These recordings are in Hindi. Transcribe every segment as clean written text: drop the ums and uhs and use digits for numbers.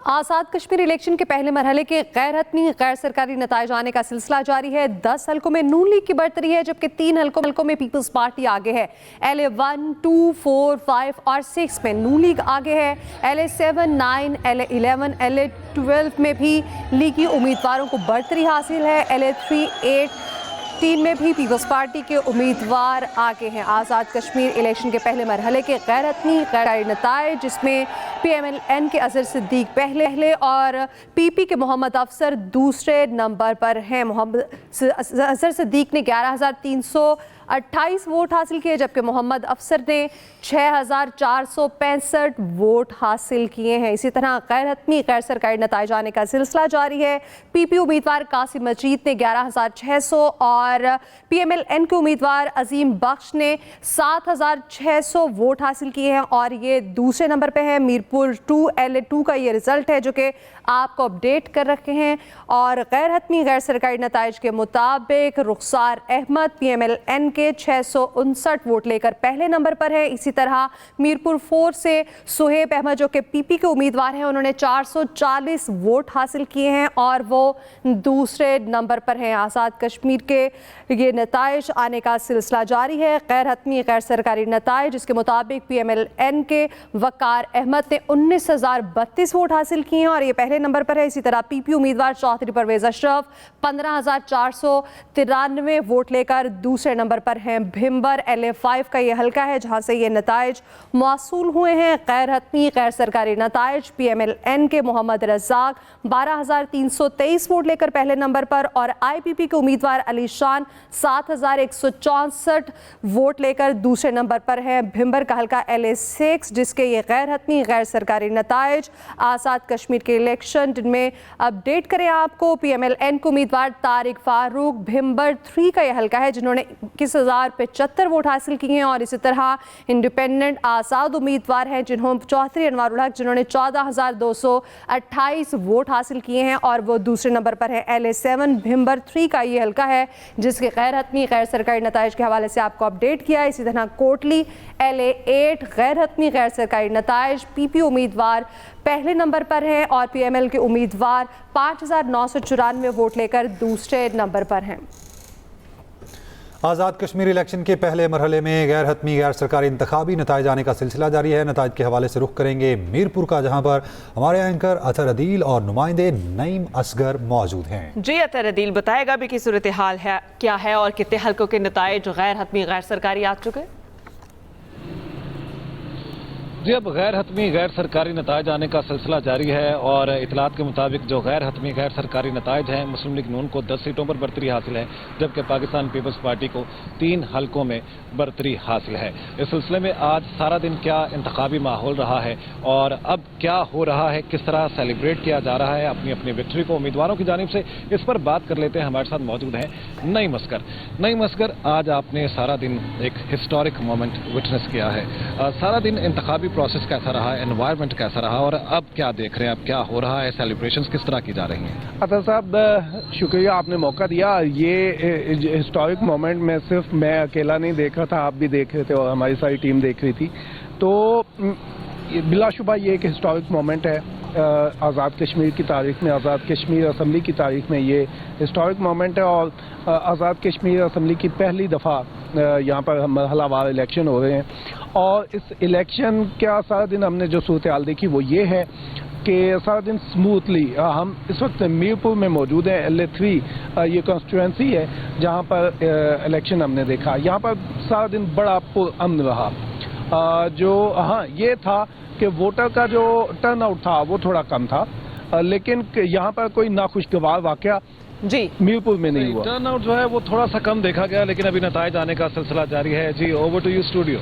आज़ाद कश्मीर इलेक्शन के पहले मरहले के गैर हतमी गैर सरकारी नताइज आने का सिलसिला जारी है। 10 हल्कों में नून लीग की बढ़तरी है, जबकि 3 हल्कों में पीपल्स पार्टी आगे है। LA 1, 2, 4, 5 और 6 में नून लीग आगे है। LA 7, 9, LA 11, LA 12 में भी लीगी उम्मीदवारों को बढ़तरी हासिल है। LA 3, 8, 3 में भी पीपल्स पार्टी के उम्मीदवार आगे हैं। आज़ाद कश्मीर इलेक्शन के पहले मरहले के गैर हतमी गैर नताइज, जिसमें PMLN के अजहर सिद्दीक पहले और PP के मोहम्मद अफसर दूसरे नंबर पर हैं। मोहम्मद अजहर सिद्दीक ने 11,328 वोट हासिल किए, जबकि मोहम्मद अफसर ने 6,465 वोट हासिल किए हैं। इसी तरह गैर हतमी गैर सरकारी नताइज आने का सिलसिला जारी है। PP उम्मीदवार कासिम मजीद ने 11,600 और PMLN के उम्मीदवार अजीम बख्श ने 7,600 वोट हासिल किए हैं और ये दूसरे नंबर पे है। मीरपुर 2 LA 2 का ये रिजल्ट है जो कि आपको अपडेट कर रखे हैं। और गैर हतमी गैर सरकारी नताइज के मुताबिक रुखसार अहमद PMLN के 659 वोट लेकर पहले नंबर पर है। इसी तरह मीरपुर 4 से सुहेब अहमद जो कि PP के उम्मीदवार हैं, उन्होंने 440 वोट हासिल किए हैं और वो दूसरे नंबर पर हैं। आज़ाद कश्मीर के ये नताइज आने का सिलसिला जारी है। गैर हतमी गैर सरकारी नताइज, जिसके मुताबिक PMLN के वकार अहमद ने 19,032 वोट हासिल किए हैं और ये पहले नंबर पर है। इसी तरह PP उम्मीदवार चौधरी परवेज अशरफ 15,493 वोट लेकर दूसरे नंबर पर हैं। भिम्बर LA 5 का ये हल्का है जहां से ये नताइज मौसूल हुए हैं। गैर हतमी गैर सरकारी नताइज PMLN के मोहम्मद रज़ाक 12,323 वोट लेकर पहले नंबर पर और IPP के उम्मीदवार अली शान 7,164 वोट लेकर दूसरे नंबर पर है। भिम्बर का हल्का LA 6, जिसके ये गैर हतमी गैर सरकारी नताइज आज़ाद कश्मीर के इलेक्शन जिनमें अपडेट करें आपको। PMLN के उम्मीदवार तारिक फारूक भिम्बर 3 का यह हल्का है जिन्होंने 21,075 वोट हासिल किए हैं और इसी तरह इंडिपेंडेंट आज़ाद उम्मीदवार हैं जिन्होंने चौधरी अनवारुल हक जिन्होंने 14,228 वोट हासिल किए हैं और वो दूसरे नंबर पर है। LA 7 भिम्बर 3 का ये हल्का है जिसके गैर हतमी गैर सरकारी नताइज के हवाले से आपको अपडेट किया। इसी तरह कोटली LA 8 गैर हतमी गैर सरकारी नताइज PP उम्मीदवार पहले नंबर पर हैं और PML के उम्मीदवार 5,994 वोट लेकर दूसरे नंबर पर हैं। आज़ाद कश्मीर इलेक्शन के पहले मरहले में गैर हतमी गैर सरकारी इंतखाबी नताइज आने का सिलसिला जारी है। नताइज के हवाले से रुख करेंगे मीरपुर का, जहां पर हमारे एंकर अतर अदील और नुमाइंदे नईम असगर मौजूद हैं। जी अतर अदील बताएगा भी कि सूरत हाल है क्या है और कितने हल्कों के नताइज गैर हतमी गैर सरकारी आ चुके। जी अब गैर हतमी गैर सरकारी नताइज आने का सिलसिला जारी है और इतलात के मुताबिक जो गैर हतमी गैर सरकारी नताइज हैं, मुस्लिम लीग नून को 10 सीटों पर बढ़तरी हासिल है, जबकि पाकिस्तान पीपल्स पार्टी को 3 हल्कों में बढ़तरी हासिल है। इस सिलसिले में आज सारा दिन क्या इंतखाबी माहौल रहा है और अब क्या हो रहा है, किस तरह सेलिब्रेट किया जा रहा है अपनी अपनी विक्ट्री को उम्मीदवारों की जानिब से, इस पर बात कर लेते हैं। हमारे साथ मौजूद हैं नईम असगर। नईम असगर, आज आपने सारा दिन एक हिस्टोरिक मोमेंट विटनेस किया है। सारा दिन इंतखाबी प्रोसेस कैसा रहा, एनवायरनमेंट कैसा रहा और अब क्या देख रहे हैं, अब क्या हो रहा है, सेलिब्रेशंस किस तरह की जा रही हैं? अतर साहब शुक्रिया, आपने मौका दिया। ये हिस्टोरिक मोमेंट में सिर्फ मैं अकेला नहीं देख रहा था, आप भी देख रहे थे और हमारी सारी टीम देख रही थी। तो बिलाशुबा ये एक हिस्टोरिक मोमेंट है आज़ाद कश्मीर की तारीख में, आज़ाद कश्मीर असम्बली की तारीख में ये हिस्टोरिक मोमेंट है और आज़ाद कश्मीर असम्बली की पहली दफ़ा यहाँ पर मरहलावार इलेक्शन हो रहे हैं। और इस इलेक्शन का सारा दिन हमने जो सूरत हाल देखी वो ये है कि सारा दिन स्मूथली, हम इस वक्त मीरपुर में मौजूद हैं। LA 3 ये कॉन्स्टिट्यूंसी है जहाँ पर इलेक्शन हमने देखा। यहाँ पर सारा दिन बड़ा पुरअमन रहा। जो हाँ ये था कि वोटर का जो टर्नआउट था वो थोड़ा कम था, लेकिन यहाँ पर कोई नाखुशगवार वाकया जी मीरपुर में नहीं हुआ। टर्नआउट जो है वो थोड़ा सा कम देखा गया, लेकिन अभी नताइज आने का सिलसिला जारी है। जी ओवर टू यू स्टूडियो।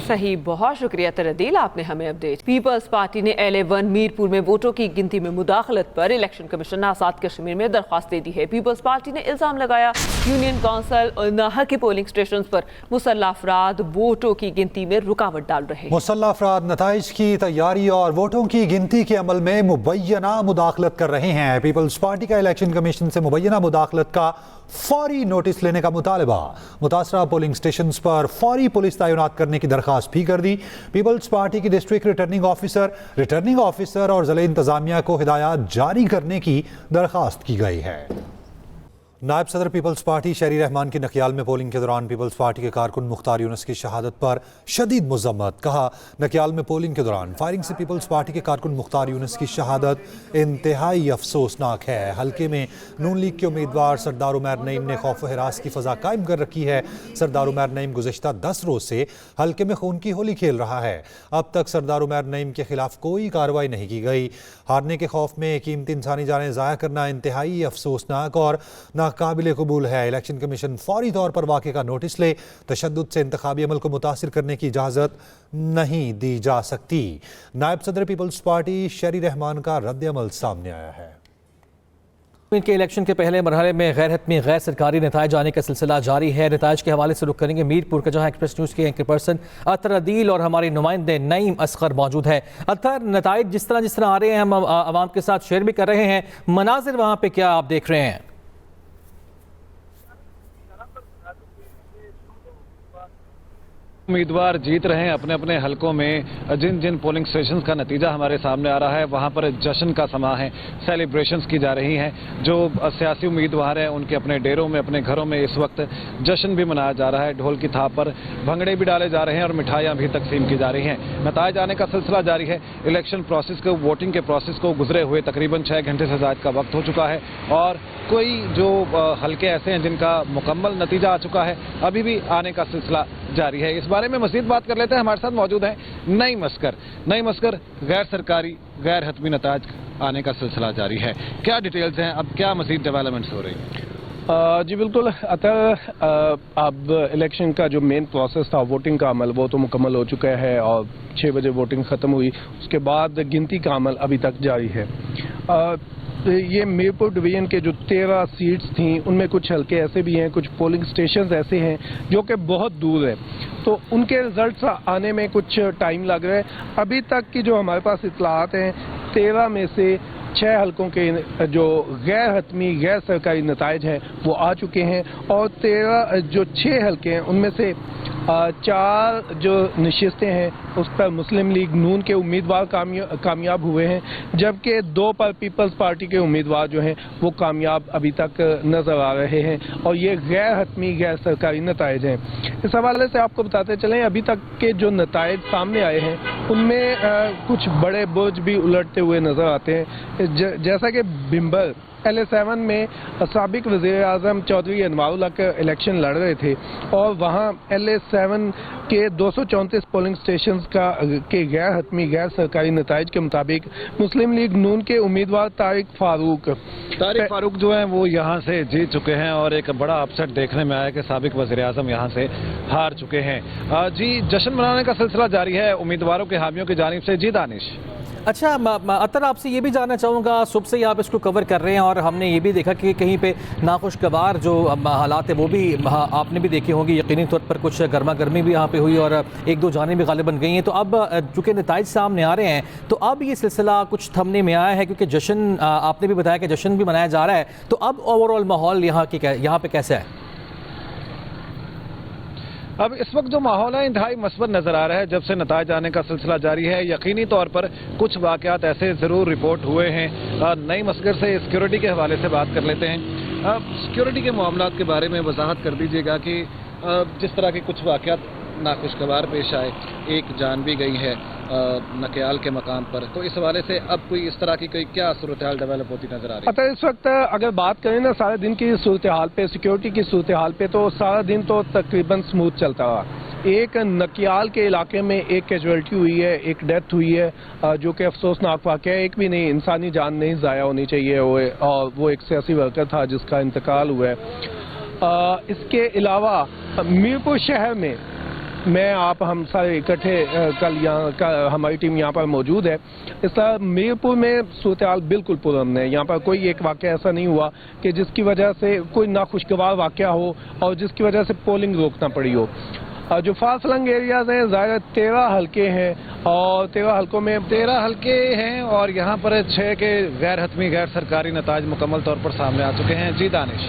सही, बहुत शुक्रिया तरदील, आपने हमें अपडेट। पीपल्स पार्टी ने LA 1 मीरपुर में वोटों की गिनती में मुदाखलत पर इलेक्शन कमीशन आज़ाद कश्मीर में दरख्वास्त दे दी है। पीपल्स पार्टी ने इल्जाम लगाया यूनियन काउंसिल और नाहक के पोलिंग स्टेशन पर मुसल्लह अफराद वोटों की गिनती में रुकावट डाल रहे हैं। मुसल्लह अफराद नताइज की तैयारी और वोटों की गिनती के अमल में मुबैना मुदाखलत कर रहे हैं। पीपल्स पार्टी का इलेक्शन कमीशन से मुबैना मुदाखलत का फौरी नोटिस लेने का मुतालबा। मुतासरा पोलिंग स्टेशन पर फौरी पुलिस तैनात करने की दरखास्त भी कर दी। पीपल्स पार्टी की डिस्ट्रिक्ट रिटर्निंग ऑफिसर और ज़िले इंतजामिया को हिदायत जारी करने की दरखास्त की गई है। नायब सदर पीपल्स पार्टी शहरी रहमान की नकियाल में पोलिंग के दौरान पीपल्स पार्टी के कारकुन मुख्तार यूनुस की शहादत पर शदीद मुज़म्मत। कहा, नकियाल में पोलिंग के दौरान फायरिंग से पीपल्स पार्टी के कारकुन मुख्तार यूनुस की शहादत इंतहाई अफसोसनाक है। हल्के में नून लीग के उम्मीदवार सरदार उमर नईम ने खौफ हिरास की फ़ज़ा कायम कर रखी है। सरदार उमर नईम गुज़िश्ता 10 रोज़ से हल्के में खून की होली खेल रहा है। अब तक सरदार उमर नईम के खिलाफ कोई कार्रवाई नहीं की गई। हारने के खौफ में कीमती इंसानी जानें ज़ाया करना इंतहाई अफसोसनाक और नाकाबिल कबूल है। इलेक्शन कमीशन फौरी तौर पर वाक़े का नोटिस ले। तशद्दुद से इंतखाबी अमल को मुतासिर करने की इजाज़त नहीं दी जा सकती। नायब सदर पीपल्स पार्टी शहरी रहमान का रद्द अमल सामने आया है। इनके इलेक्शन के पहले मरहले में गैर हतमी गैर सरकारी नताइज आने का सिलसिला जारी है। नताइज के हवाले से रुख करेंगे मीरपुर का, जहां एक्सप्रेस न्यूज़ के एंकर पर्सन अतर अदील और हमारे नुमाइंदे नईम असगर मौजूद है। अतर, नताइज जिस तरह आ रहे हैं हम आवाम के साथ शेयर भी कर रहे हैं, मनाजिर वहाँ पे क्या आप देख रहे हैं? उम्मीदवार जीत रहे हैं अपने अपने हलकों में। जिन जिन पोलिंग स्टेशंस का नतीजा हमारे सामने आ रहा है वहां पर जश्न का समा है, सेलिब्रेशंस की जा रही हैं। जो सियासी उम्मीदवार हैं उनके अपने डेरों में, अपने घरों में इस वक्त जश्न भी मनाया जा रहा है। ढोल की थाप पर भंगड़े भी डाले जा रहे हैं और मिठाइयां भी तकसीम की जा रही हैं। नताइज आने का सिलसिला जारी है। इलेक्शन प्रोसेस को, वोटिंग के प्रोसेस को गुजरे हुए तकरीबन 6 घंटे से ज़्यादा का वक्त हो चुका है और कोई जो हल्के ऐसे हैं जिनका मुकम्मल नतीजा आ चुका है, अभी भी आने का सिलसिला जारी है। इस बारे में मज़ीद बात कर लेते हैं। हमारे साथ मौजूद हैं नईम असगर। गैर सरकारी गैर हतमी नताइज आने का सिलसिला जारी है, क्या डिटेल्स हैं, अब क्या मज़ीद डेवलपमेंट्स हो रही हैं? जी बिल्कुल अतर, अब इलेक्शन का जो मेन प्रोसेस था वोटिंग का अमल वो तो मुकम्मल हो चुका है और 6 बजे वोटिंग ख़त्म हुई। उसके बाद गिनती का अमल अभी तक जारी है। ये मीरपुर डिवीजन के जो 13 सीट्स थी उनमें कुछ हल्के ऐसे भी हैं, कुछ पोलिंग स्टेशंस ऐसे हैं जो कि बहुत दूर है, तो उनके रिजल्ट्स आने में कुछ टाइम लग रहा है। अभी तक की जो हमारे पास इत्तलात हैं, 13 में से 6 हलकों के जो गैर हतमी गैर सरकारी नताइज हैं वो आ चुके हैं और 13 जो 6 हलके हैं उनमें से 4 जो नशिस्तें हैं उस पर मुस्लिम लीग नून के उम्मीदवार कामयाब हुए हैं, जबकि 2 पर पीपल्स पार्टी के उम्मीदवार जो हैं वो कामयाब अभी तक नज़र आ रहे हैं और ये गैर हतमी गैर सरकारी नताइज हैं। इस हवाले से आपको बताते चलें, अभी तक के जो नताइज सामने आए हैं उनमें कुछ बड़े बुर्ज भी उलटते हुए नज़र आते हैं। जैसा कि बिम्बर LA7 में साबिक वज़ीर आज़म चौधरी अनवारुल हक इलेक्शन लड़ रहे थे और वहाँ LA7 के 234 पोलिंग स्टेशंस के गैर हतमी गैर सरकारी नताइज के मुताबिक मुस्लिम लीग नून के उम्मीदवार तारिक फारूक जो हैं वो यहाँ से जीत चुके हैं और एक बड़ा अपसेट देखने में आया कि साबिक वज़ीर आज़म यहाँ से हार चुके हैं। जी, जश्न मनाने का सिलसिला जारी है उम्मीदवारों के हामियों की जानिब से। जी दानिश। अच्छा अतर, आपसे ये भी जानना चाहूँगा, सुबह से ही आप इसको कवर कर रहे हैं और हमने ये भी देखा कि कहीं पे नाखुशगवार जो हालात है वो भी आपने भी देखे होंगे। यकीनी तौर पर कुछ गर्मा गर्मी भी यहाँ पे हुई और 1-2 जानें भी गालिबन गई हैं। तो अब चूँकि नताइज सामने आ रहे हैं तो अब ये सिलसिला कुछ थमने में आया है, क्योंकि जश्न आपने भी बताया कि जश्न भी मनाया जा रहा है, तो अब ओवरऑल माहौल यहाँ पे कैसा है? अब इस वक्त जो माहौल है इंतहाई मस्बत नजर आ रहा है। जब से नताइज आने का सिलसिला जारी है, यकीनी तौर पर कुछ वाकयात ऐसे ज़रूर रिपोर्ट हुए हैं। नईम असगर से सिक्योरिटी के हवाले से बात कर लेते हैं। सिक्योरिटी के मामलात के बारे में वजाहत कर दीजिएगा कि जिस तरह के कुछ वाकयात नाखुशगवार पेश आए, एक जान भी गई है नकियाल के मकाम पर, तो इस हवाले से अब कोई इस तरह की कोई क्या सूरत हाल डेवलप होती नजर आ रही है? पता है, इस वक्त अगर बात करें ना सारे दिन की सूरत हाल पे, सिक्योरिटी की सूरत हाल पे, तो सारा दिन तो तकरीबन स्मूथ चलता रहा। एक नकियाल के इलाके में एक कैजुअल्टी हुई है, एक डेथ हुई है, जो कि अफसोसनाक वाक़या है। एक भी नहीं, इंसानी जान नहीं ज़ाया होनी चाहिए और वो एक सियासी वर्कर था जिसका इंतकाल हुआ है। इसके अलावा मीरपुर शहर में हम सारे इकट्ठे कल हमारी टीम यहाँ पर मौजूद है। इस तरह मीरपुर में सूरत हाल बिल्कुल पुरअमन है। यहाँ पर कोई एक वाक़या ऐसा नहीं हुआ कि जिसकी वजह से कोई नाखुशगवार वाक़या हो और जिसकी वजह से पोलिंग रोकना पड़ी हो। जो फासलंग एरियाज हैं, ज़ाहिर 13 हल्के हैं और 13 हल्कों में 13 हल्के हैं और यहाँ पर 6 के गैर हतमी गैर सरकारी नताइज मुकम्मल तौर पर सामने आ चुके हैं। जी दानिश।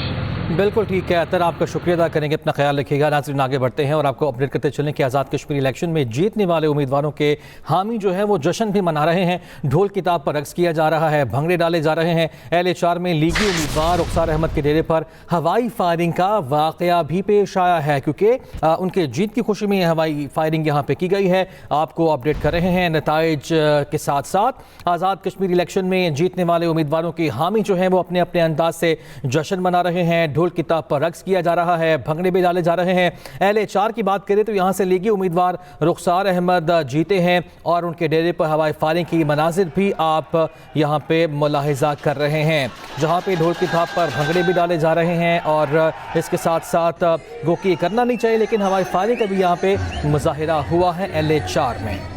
बिल्कुल ठीक है अतर, आपका शुक्रिया अदा करेंगे, अपना ख्याल रखिएगा। नाज़रीन आगे बढ़ते हैं और आपको अपडेट करते चलें कि आज़ाद कश्मीर इलेक्शन में जीतने वाले उम्मीदवारों के हामी जो है वो जश्न भी मना रहे हैं। ढोल किताब पर रक्स किया जा रहा है, भंगड़े डाले जा रहे हैं। LHR में लीगी उम्मीदवार रुखसार अहमद के डेरे पर हवाई फायरिंग का वाक़या भी पेश आया है, क्योंकि उनके जीत की खुशी में हवाई फायरिंग यहाँ पे की गई है। आपको अपडेट कर रहे हैं नताइज के साथ साथ। आज़ाद कश्मीर इलेक्शन में जीतने वाले उम्मीदवारों के हामी जो हैं वो अपने अपने अंदाज से जश्न मना रहे हैं। ढोल किताब पर रक्स किया जा रहा है, भंगड़े भी डाले जा रहे हैं। LHR की बात करें तो यहाँ से लीगी उम्मीदवार रुखसार अहमद जीते हैं और उनके डेरे पर हवाई फायरिंग की मनाजिर भी आप यहाँ पे मुलाहिजा कर रहे हैं, जहाँ पे ढोल किताब पर भंगड़े भी डाले जा रहे हैं। और इसके साथ साथ गो कि करना नहीं चाहिए, लेकिन हवाई फायरिंग का भी यहाँ पे मुजाहिरा हुआ है LHR में।